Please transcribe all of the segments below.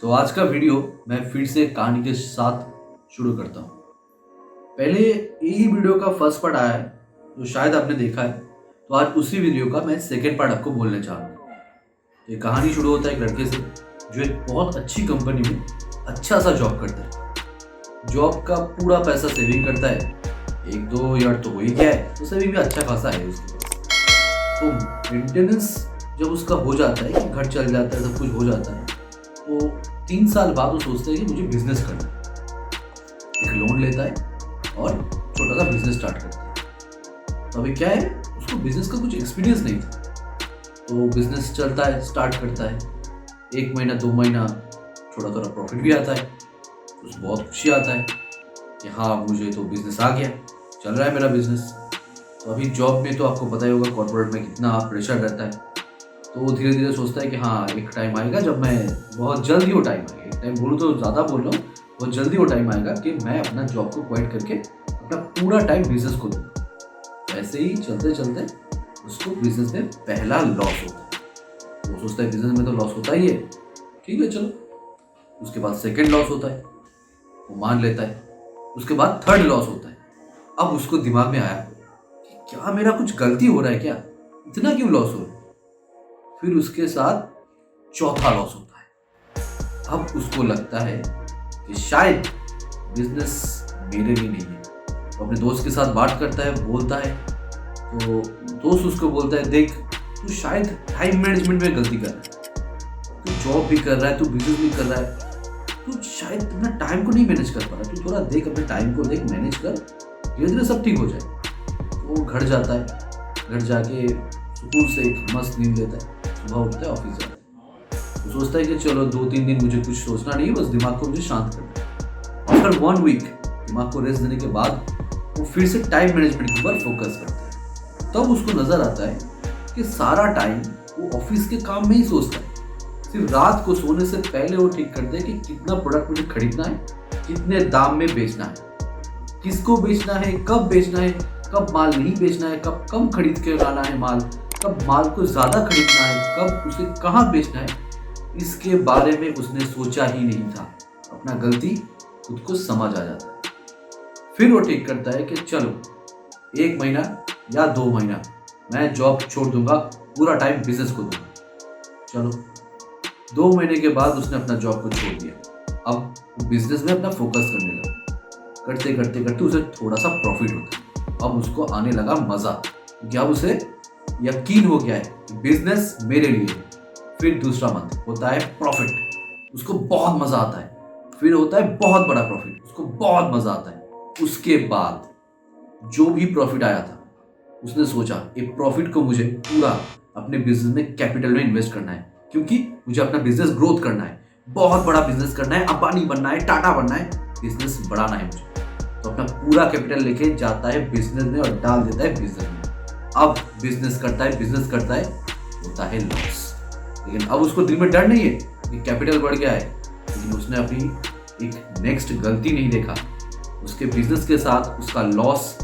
तो आज का वीडियो मैं फिर से कहानी के साथ शुरू करता हूँ। पहले यही वीडियो का फर्स्ट पार्ट आया है जो शायद आपने देखा है, तो आज उसी वीडियो का मैं सेकेंड पार्ट आपको बोलने चाह रहा हूँ। ये कहानी शुरू होता है एक लड़के से जो एक बहुत अच्छी कंपनी में अच्छा सा जॉब करता है। जॉब का पूरा पैसा सेविंग करता है, 1-2 ईयर तो हो ही गया है, तो सेविंग भी अच्छा खासा है उसके पास। तो मेंटेनेंस जब उसका हो जाता है कि घर चल जाता है, सब कुछ हो जाता है, तो 3 साल बाद वो सोचता है कि मुझे बिजनेस करना है। एक लोन लेता है और छोटा सा बिजनेस स्टार्ट करता है। तो अभी क्या है, उसको बिजनेस का कुछ एक्सपीरियंस नहीं था, तो बिजनेस चलता है, स्टार्ट करता है। 1 महीना 2 महीना थोड़ा थोड़ा प्रॉफिट भी आता है, तो उसको बहुत खुशी आता है कि हाँ मुझे तो बिजनेस आ गया, चल रहा है मेरा बिजनेस। तो अभी जॉब में तो आपको पता ही होगा कॉर्पोरेट में कितना प्रेशर रहता है, तो वो धीरे धीरे सोचता है कि हाँ एक टाइम आएगा जब मैं, बहुत जल्दी वो टाइम आएगा, एक टाइम बोलूँ तो ज़्यादा बोल रहा हूँ, बहुत जल्दी वो टाइम आएगा कि मैं अपना जॉब को क्वाइट करके अपना पूरा टाइम बिजनेस को दूंगा। ऐसे ही चलते चलते उसको बिजनेस में पहला लॉस होता है। वो सोचता है बिजनेस में तो लॉस होता ही है, ठीक है चलो। उसके बाद सेकेंड लॉस होता है, वो मान लेता है। उसके बाद थर्ड लॉस होता है। अब उसको दिमाग में आया कि क्या मेरा कुछ गलती हो रहा है क्या, इतना क्यों लॉस हो रहा है। फिर उसके साथ चौथा लॉस होता है। अब उसको लगता है कि शायद बिजनेस मेरे लिए नहीं है। वो अपने दोस्त के साथ बात करता है, बोलता है, तो दोस्त उसको बोलता है देख तू शायद टाइम मैनेजमेंट में गलती कर रहा है, तू जॉब भी कर रहा है, तू बिजनेस भी कर रहा है, तू शायद अपना टाइम को नहीं मैनेज कर पा रहा है, तू थोड़ा देख अपने टाइम को देख, मैनेज कर, धीरे धीरे सब ठीक हो जाए। तो वो घर जाता है, घर जाके सुकून से एक मस्त नींद लेता है, सुबह उठता है, ऑफिस जाता है। वो सोचता है कि चलो 2-3 दिन मुझे कुछ सोचना नहीं है, बस दिमाग को मुझे शांत करना है। आफ्टर 1 वीक दिमाग को रेस्ट देने के बाद वो फिर से टाइम मैनेजमेंट के ऊपर फोकस करता है। तब उसको नजर आता है कि सारा टाइम वो ऑफिस के काम में ही सोचता है। सिर्फ रात को सोने से पहले वो ठीक करते हैं कि कितना प्रोडक्ट मुझे खरीदना है, कितने दाम में बेचना है, किसको बेचना है, कब बेचना है, कब माल नहीं बेचना है, कब कम खरीद के लाना है माल, कब माल को ज्यादा खरीदना है, कब उसे कहाँ बेचना है, इसके बारे में उसने सोचा ही नहीं था। अपना गलती खुद को समझ आ जाता है। फिर वो ठीक करता है कि चलो 1 महीना या 2 महीना मैं जॉब छोड़ दूंगा, पूरा टाइम बिजनेस को दूंगा। चलो 2 महीने के बाद उसने अपना जॉब को छोड़ दिया। अब वो बिजनेस में अपना फोकस करने लगा। करते करते करते उसे थोड़ा सा प्रॉफिट होता है। अब उसको आने लगा मजा, क्योंकि अब उसे यकीन हो गया है कि बिजनेस मेरे लिए है। फिर दूसरा मंथ होता है प्रॉफिट, उसको बहुत मजा आता है। फिर होता है बहुत बड़ा प्रॉफिट, उसको बहुत मजा आता है। उसके बाद जो भी प्रॉफिट आया था, उसने सोचा एक प्रॉफिट को मुझे पूरा अपने बिजनेस में कैपिटल में इन्वेस्ट करना है, क्योंकि मुझे अपना बिजनेस ग्रोथ करना है, बहुत बड़ा बिजनेस करना है, अंबानी बनना है, टाटा बनना है, बिजनेस बढ़ाना है मुझे। तो अपना पूरा कैपिटल लेके जाता है बिजनेस में और डाल देता है बिजनेस में। अब बिजनेस करता है, बिजनेस करता है, होता है लॉस। लेकिन अब उसको दिल में डर नहीं है कि कैपिटल बढ़ गया है, लेकिन उसने अपनी एक नेक्स्ट गलती नहीं देखा। उसके बिजनेस के साथ उसका लॉस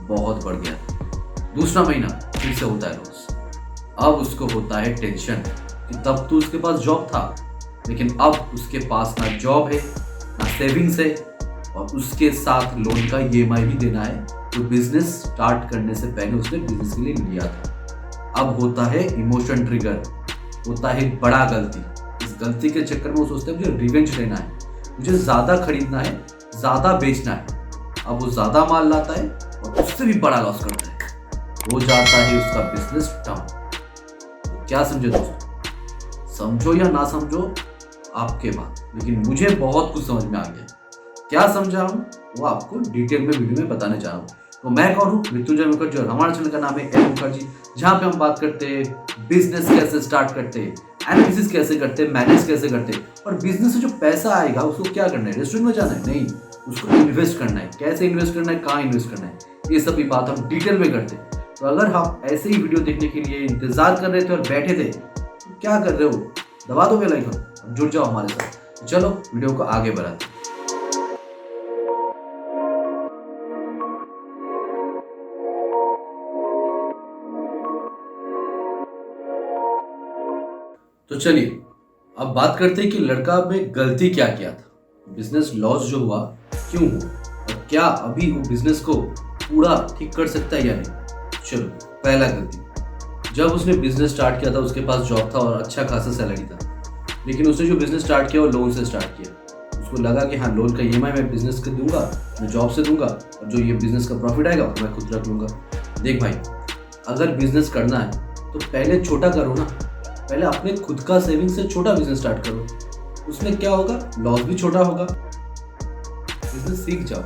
बहुत बढ़ गया। दूसरा महीना फिर से होता है लॉस। अब उसको होता है टेंशन कि तब तो उसके पास जॉब था, लेकिन अब उसके पास ना जॉब है, ना सेविंग्स है, और उसके साथ लोन का ईएमआई भी देना है जो बिजनेस स्टार्ट करने से पहले उसने बिजनेस के लिए लिया था। अब होता है इमोशन ट्रिगर, होता है बड़ा गलती। इस गलती के चक्कर में वो सोचता है मुझे रिवेंज लेना है, मुझे ज्यादा खरीदना है, ज्यादा बेचना है। अब वो ज्यादा माल लाता है और उससे भी बड़ा लॉस करता है, हो जाता है उसका बिजनेस डाउन। तो क्या समझे दोस्तों, समझो या ना समझो आपके बात, लेकिन मुझे बहुत कुछ समझ में आ गया। क्या समझा हूँ वो आपको डिटेल में वीडियो में बताने चाह रहा हूँ। तो मैं कौन हूँ, मृत्युंजय मुखर्जी, और हमारे चैनल का नाम है एल मुखर्जी, जहाँ पे हम बात करते हैं बिजनेस कैसे स्टार्ट करते हैं, एनालिसिस कैसे करते हैं, मैनेज कैसे करते हैं, और बिजनेस से जो पैसा आएगा उसको क्या करना है, रेस्टोरेंट में जाना है नहीं, उसको इन्वेस्ट करना है, कैसे इन्वेस्ट करना है, कहाँ इन्वेस्ट करना है, ये सभी बात हम डिटेल में करते हैं। तो अगर आप ऐसे ही वीडियो देखने के लिए इंतजार कर रहे थे और बैठे थे, तो क्या कर रहे हो, दबा दो बेल आइकन, जुड़ जाओ हमारे साथ। चलो वीडियो को आगे बढ़ाते हैं। तो चलिए अब बात करते हैं कि लड़का में गलती क्या किया था, बिजनेस लॉस जो हुआ क्यों हुआ, और क्या अभी वो बिजनेस को पूरा ठीक कर सकता है या नहीं। चलो, पहला गलती, जब उसने बिजनेस स्टार्ट किया था उसके पास जॉब था और अच्छा खासा सैलरी था, लेकिन उसने जो बिजनेस स्टार्ट किया वो लोन से स्टार्ट किया। उसको लगा कि हाँ, लोन का ईएमआई मैं बिजनेस का दूंगा, मैं जॉब से दूंगा, और जो ये बिजनेस का प्रॉफिट आएगा वो मैं खुद रख लूंगा। देख भाई, अगर बिजनेस करना है तो पहले छोटा करो ना, पहले अपने खुद का सेविंग से छोटा बिजनेस स्टार्ट करो। उसमें क्या होगा, लॉस भी छोटा होगा। बिजनेस सीख जाओ,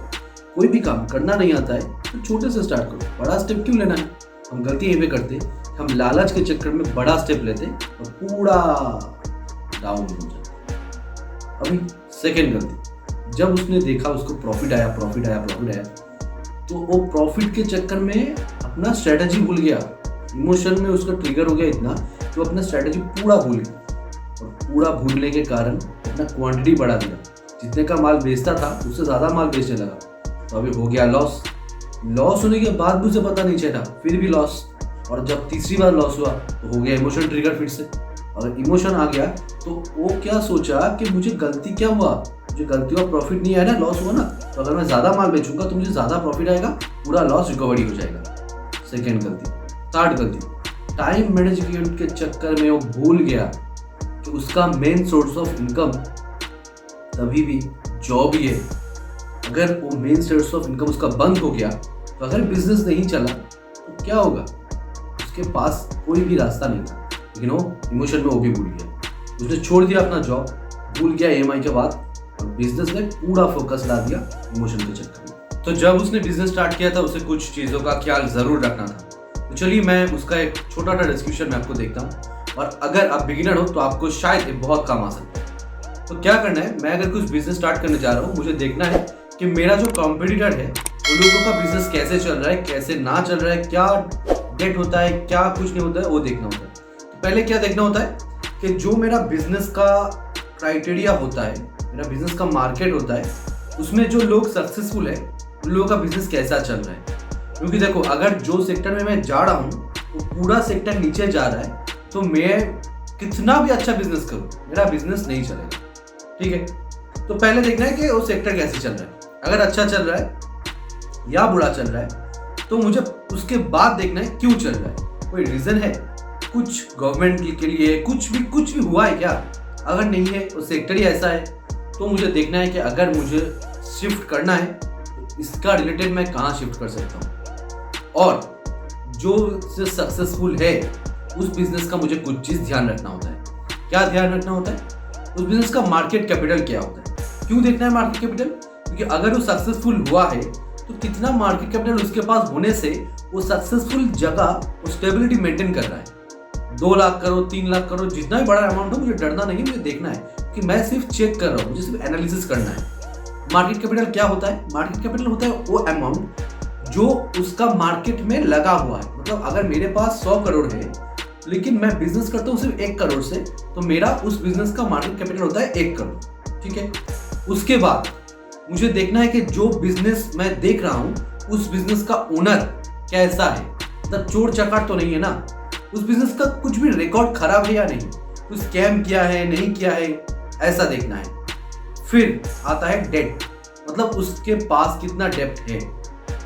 कोई भी काम करना नहीं आता है तो छोटे से स्टार्ट करो, बड़ा स्टेप क्यों लेना है। हम गलती यहीं पे करते, हम लालच के चक्कर में बड़ा स्टेप लेते और पूरा डाउन हो जाता। अभी सेकेंड गलती, जब उसने देखा उसको प्रॉफिट आया, तो वो प्रॉफिट के चक्कर में अपना स्ट्रेटजी भूल गया। इमोशन में उसका ट्रिगर हो गया इतना कि वो अपना स्ट्रेटजी पूरा भूल गया, और पूरा भूलने के कारण अपना क्वांटिटी बढ़ा दिया। जितने का माल बेचता था उससे ज़्यादा माल बेचने लगा, तो अभी हो गया लॉस। लॉस होने के बाद भी उसे पता नहीं चला, फिर भी लॉस। और जब तीसरी बार लॉस हुआ तो हो गया इमोशन ट्रिगर फिर से। अगर इमोशन आ गया तो वो क्या सोचा कि मुझे गलती क्या हुआ, मुझे गलती हुआ, प्रॉफिट नहीं आया ना, लॉस हुआ ना, तो अगर मैं ज़्यादा माल बेचूंगा तो मुझे ज़्यादा प्रॉफिट आएगा, पूरा लॉस रिकवरी हो जाएगा। सेकेंड गलती। थर्ड गलती, टाइम मैनेजमेंट के चक्कर में वो भूल गया कि उसका मेन सोर्स ऑफ इनकम तभी भी जॉब ही है। अगर वो मेन सोर्स ऑफ इनकम उसका बंद हो गया, तो अगर बिजनेस नहीं चला तो क्या होगा, उसके पास कोई भी रास्ता नहीं था। लेकिन वो इमोशन में वो भी भूल गया, उसने छोड़ दिया अपना जॉब, भूल गया ईएमआई के बाद, और बिजनेस में पूरा फोकस ला दिया इमोशन के चक्कर में। तो जब उसने बिजनेस स्टार्ट किया था उसे कुछ चीज़ों का ख्याल ज़रूर रखना था। तो चलिए मैं उसका एक छोटा सा डिस्क्रिप्शन में आपको देखता हूँ, और अगर आप बिगिनर हो तो आपको शायद ये बहुत काम आ सकता है। तो क्या करना है, मैं अगर कुछ बिजनेस स्टार्ट करने जा रहा हूँ, मुझे देखना है कि मेरा जो कॉम्पिटिटर है उन लोगों का बिजनेस कैसे चल रहा है, कैसे ना चल रहा है, क्या डेट होता है, क्या कुछ नहीं होता है, वो देखना होता है। तो पहले क्या देखना होता है कि जो मेरा बिजनेस का क्राइटेरिया होता है, मेरा बिजनेस का मार्केट होता है, उसमें जो लोग सक्सेसफुल है उन लोगों का बिजनेस कैसा चल रहा है। क्योंकि देखो, अगर जो सेक्टर में मैं जा रहा हूँ वो पूरा सेक्टर नीचे जा रहा है, तो मैं कितना भी अच्छा बिजनेस करूँ मेरा बिजनेस नहीं चलेगा। ठीक है, तो पहले देखना है कि वो सेक्टर कैसे चल रहा है। अगर अच्छा चल रहा है या बुरा चल रहा है, तो मुझे उसके बाद देखना है क्यों चल रहा है, कोई रीजन है, कुछ गवर्नमेंट के लिए कुछ भी हुआ है क्या। अगर नहीं है, वो सेक्टर ही ऐसा है, तो मुझे देखना है कि अगर मुझे शिफ्ट करना है तो इसका रिलेटेड मैं कहाँ शिफ्ट कर सकता हूँ। और जो सक्सेसफुल है उस बिजनेस का मुझे कुछ चीज़ ध्यान रखना होता है। क्या ध्यान रखना होता है, उस बिजनेस का मार्केट कैपिटल क्या होता है। क्यों देखना है मार्केट कैपिटल, क्योंकि अगर वो सक्सेसफुल हुआ है तो कितना मार्केट कैपिटल उसके पास होने से वो सक्सेसफुल जगह वो स्टेबिलिटी मेंटेन कर रहा है। 2 लाख करो, 3 लाख करो, जितना भी बड़ा अमाउंट हो, मुझे डरना नहीं है, मुझे देखना है कि मैं सिर्फ चेक कर रहा हूँ, मुझे सिर्फ एनालिसिस करना है। मार्केट कैपिटल क्या होता है, मार्केट कैपिटल होता है वो अमाउंट जो उसका मार्केट में लगा हुआ है। मतलब अगर मेरे पास 100 करोड़ है लेकिन मैं बिजनेस करता हूँ सिर्फ 1 करोड़ से, तो मेरा उस बिजनेस का मार्केट कैपिटल होता है 1 करोड़। ठीक है, उसके बाद मुझे देखना है कि जो बिजनेस मैं देख रहा हूँ उस बिजनेस का ओनर कैसा है, मतलब चोर चकाट तो नहीं है ना, उस बिजनेस का कुछ भी रिकॉर्ड खराब है या नहीं, कुछ स्कैम किया है नहीं किया है, ऐसा देखना है। फिर आता है डेट, मतलब उसके पास कितना डेप्ट है।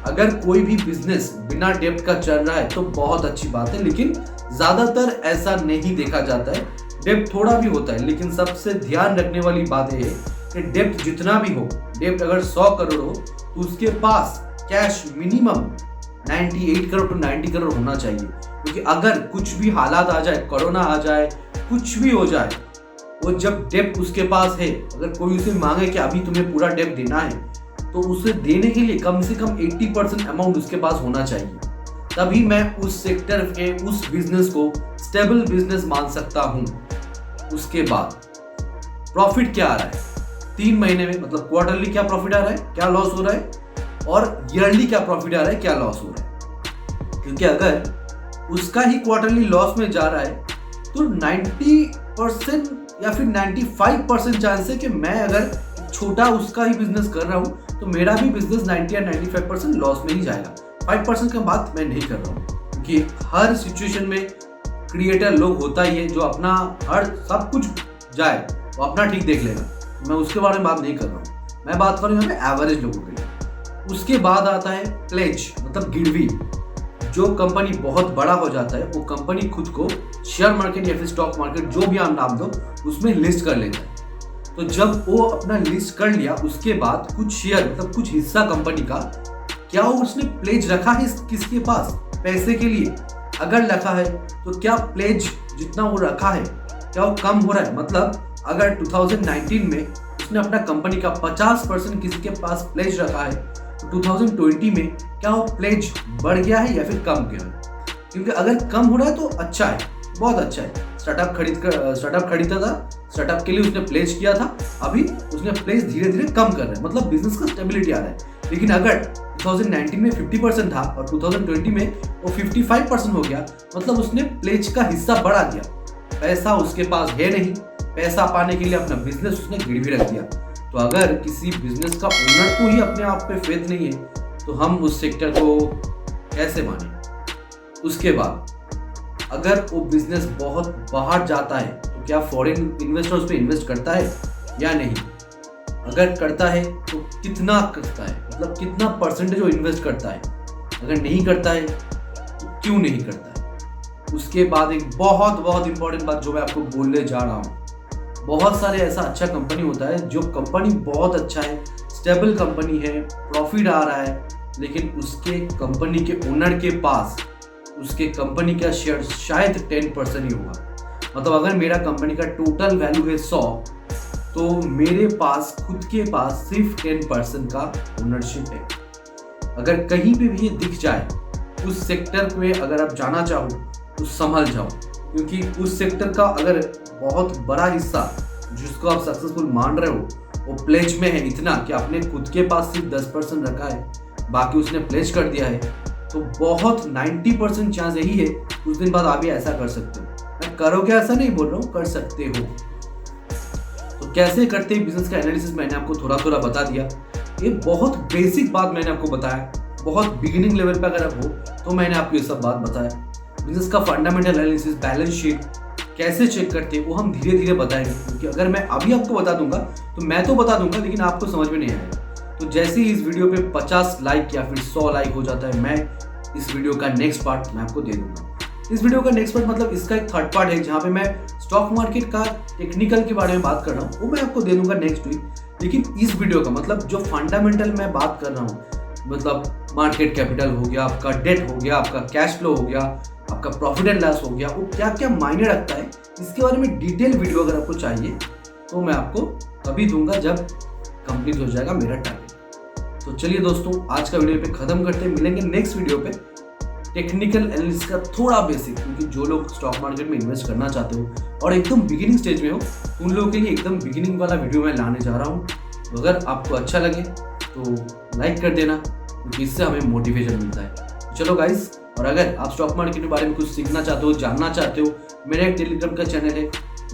अगर कोई भी बिजनेस बिना डेप्ट का चल रहा है तो बहुत अच्छी बात है, लेकिन ज्यादातर ऐसा नहीं देखा जाता है। डेप्ट थोड़ा भी होता है, लेकिन सबसे ध्यान रखने वाली बात है कि डेप्ट जितना भी हो, डेप्ट अगर 100 करोड़ हो तो उसके पास cash minimum 98 crore to 90 crore होना चाहिए। क्योंकि अगर कुछ भी हालात आ जाए, कोरोना आ जाए, कुछ भी हो जाए, वो जब डेप्ट उसके पास है, अगर कोई उसे मांगे कि अभी तुम्हें पूरा डेप्ट देना है, तो उसे देने के लिए कम से कम 80% अमाउंट उसके पास होना चाहिए। तभी मैं उस सेक्टर के उस बिजनेस को स्टेबल बिजनेस मान सकता हूं। उसके बाद प्रॉफिट क्या आ रहा है 3 महीने में, मतलब क्वार्टरली क्या प्रॉफिट आ रहा है, क्या लॉस हो रहा है, और ईयरली क्या प्रॉफिट आ रहा है, क्या लॉस हो रहा है। क्योंकि अगर उसका ही क्वार्टरली लॉस में जा रहा है तो 90% या फिर 95% चांस है कि मैं अगर छोटा उसका ही बिजनेस कर रहा हूं तो मेरा भी बिजनेस 90 या 95% लॉस में ही जाएगा। 5% का बात मैं नहीं कर रहा हूँ, क्योंकि हर सिचुएशन में क्रिएटर लोग होता ही है जो अपना हर सब कुछ जाए वो अपना ठीक देख लेगा, मैं उसके बारे में बात नहीं कर रहा हूँ। मैं बात कर रहा हूँ यहाँ पे एवरेज लोगों के लिए। उसके बाद आता है प्लेज, मतलब गिरवी। जो कंपनी बहुत बड़ा हो जाता है वो कंपनी खुद को शेयर मार्केट या फिर स्टॉक मार्केट जो भी आप नाम दो उसमें लिस्ट कर लेता है। तो जब वो अपना लिस्ट कर लिया उसके बाद कुछ शेयर मतलब कुछ हिस्सा कंपनी का क्या उसने प्लेज रखा है किसके पास पैसे के लिए? अगर रखा है तो क्या प्लेज जितना वो रखा है क्या वो कम हो रहा है? मतलब अगर 2019 में उसने अपना कंपनी का 50% किसी के पास प्लेज रखा है तो 2020 में क्या वो प्लेज बढ़ गया है या फिर कम गया है? क्योंकि अगर कम हो रहा है तो अच्छा है, बहुत अच्छा है। स्टार्टअप खरीदा था, स्टार्टअप के लिए उसने प्लेज किया था, अभी उसने प्लेज धीरे धीरे कम कर रहा है, मतलब बिजनेस का स्टेबिलिटी आ रहा है। लेकिन अगर 2019 में 50% था और 2020 में वो 55% हो गया, मतलब उसने प्लेज का हिस्सा बढ़ा दिया। पैसा उसके पास है नहीं, पैसा पाने के लिए अपना बिजनेस उसने गिरवी रख दिया। तो अगर किसी बिजनेस का ओनर को ही अपने आप पे फेथ नहीं है तो हम उस सेक्टर को कैसे माने? उसके बाद अगर वो बिजनेस बहुत बाहर जाता है तो क्या फॉरेन इन्वेस्टर्स पे इन्वेस्ट करता है या नहीं? अगर करता है तो कितना करता है, मतलब कितना परसेंटेज वो इन्वेस्ट करता है? अगर नहीं करता है तो क्यों नहीं करता है? उसके बाद एक बहुत बहुत इंपॉर्टेंट बात जो मैं आपको बोलने जा रहा हूँ, बहुत सारे ऐसा अच्छा कंपनी होता है जो कंपनी बहुत अच्छा है, स्टेबल कंपनी है, प्रॉफिट आ रहा है, लेकिन उसके कंपनी के ओनर के पास उसके कंपनी का शेयर शायद 10% ही होगा। मतलब अगर मेरा कंपनी का टोटल वैल्यू है 100 तो मेरे पास खुद के पास सिर्फ 10% का ओनरशिप है। अगर कहीं पे भी ये दिख जाए उस सेक्टर में अगर आप जाना चाहो तो संभल जाओ, क्योंकि उस सेक्टर का अगर बहुत बड़ा हिस्सा जिसको आप सक्सेसफुल मान रहे हो वो प्लेज में है इतना कि आपने खुद के पास सिर्फ 10% रखा है, बाकी उसने प्लेज कर दिया है, तो बहुत 90% चांस यही है कुछ दिन बाद आप भी ऐसा कर सकते हो। मैं करोगे ऐसा नहीं बोल रहा हूँ, कर सकते हो। तो कैसे करते हैं बिजनेस का एनालिसिस मैंने आपको थोड़ा थोड़ा बता दिया। ये बहुत बेसिक बात मैंने आपको बताया, बहुत बिगिनिंग लेवल पे अगर आप हो तो मैंने आपको ये सब बात बताया। बिजनेस का फंडामेंटल एनालिसिस, बैलेंस शीट कैसे चेक करते हैं वो हम धीरे धीरे बताएंगे, क्योंकि अगर मैं अभी आपको बता दूंगा तो मैं तो बता दूंगा लेकिन आपको समझ में नहीं आएगा। तो जैसे ही इस वीडियो पे 50 लाइक या फिर 100 लाइक हो जाता है, मैं इस वीडियो का नेक्स्ट पार्ट मैं आपको दे दूंगा। इस वीडियो का नेक्स्ट पार्ट मतलब इसका एक थर्ड पार्ट है जहाँ पे मैं स्टॉक मार्केट का टेक्निकल के बारे में बात कर रहा हूँ, वो मैं आपको दे दूंगा नेक्स्ट वीक। लेकिन इस वीडियो का मतलब जो फंडामेंटल मैं बात कर रहा हूँ, मतलब मार्केट कैपिटल हो गया, आपका डेट हो गया, आपका कैश फ्लो हो गया, आपका प्रॉफिट एंड लॉस हो गया, वो क्या क्या मायने रखता है, इसके बारे में डिटेल वीडियो अगर आपको चाहिए तो मैं आपको तभी दूंगा जब कंप्लीट हो जाएगा मेरा टारगेट। तो चलिए दोस्तों, आज का वीडियो पे खत्म करते हैं, मिलेंगे नेक्स्ट वीडियो पे टेक्निकल एनालिसिस का थोड़ा बेसिक, क्योंकि जो लोग स्टॉक मार्केट में इन्वेस्ट करना चाहते हो और एकदम बिगिनिंग स्टेज में हो उन लोगों के लिए एकदम बिगिनिंग वाला वीडियो मैं लाने जा रहा हूँ। तो अगर आपको अच्छा लगे तो लाइक कर देना, क्योंकि इससे हमें मोटिवेशन मिलता है। तो चलो गाइस, और अगर आप स्टॉक मार्केट के बारे में कुछ सीखना चाहते हो, जानना चाहते हो, मेरा एक टेलीग्राम का चैनल है,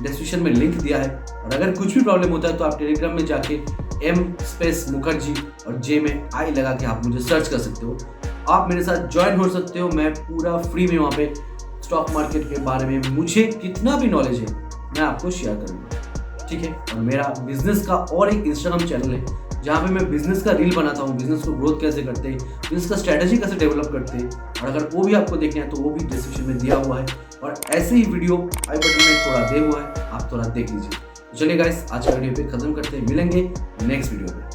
डिस्क्रिप्शन में लिंक दिया है। और अगर कुछ भी प्रॉब्लम होता है तो आप टेलीग्राम में जाके M_मुखर्जी और J में I लगा के आप मुझे सर्च कर सकते हो। आप मेरे साथ ज्वाइन हो सकते हो, मैं पूरा फ्री में वहाँ पे स्टॉक मार्केट के बारे में मुझे कितना भी नॉलेज है मैं आपको शेयर करूँगा, ठीक है। और मेरा बिजनेस का और एक इंस्टाग्राम चैनल है जहाँ पे मैं बिजनेस का रील बनाता हूँ, बिजनेस को ग्रोथ कैसे करते हैं, बिजनेस का स्ट्रेटेजी कैसे डेवलप करते हैं, और अगर वो भी आपको देखना है तो वो भी डिस्क्रिप्शन में दिया हुआ है। और ऐसे ही वीडियो आई बटन में थोड़ा दिया हुआ है, आप थोड़ा देख लीजिए। चलिए गाइस, आज का वीडियो पे खत्म करते हैं, मिलेंगे नेक्स्ट वीडियो में।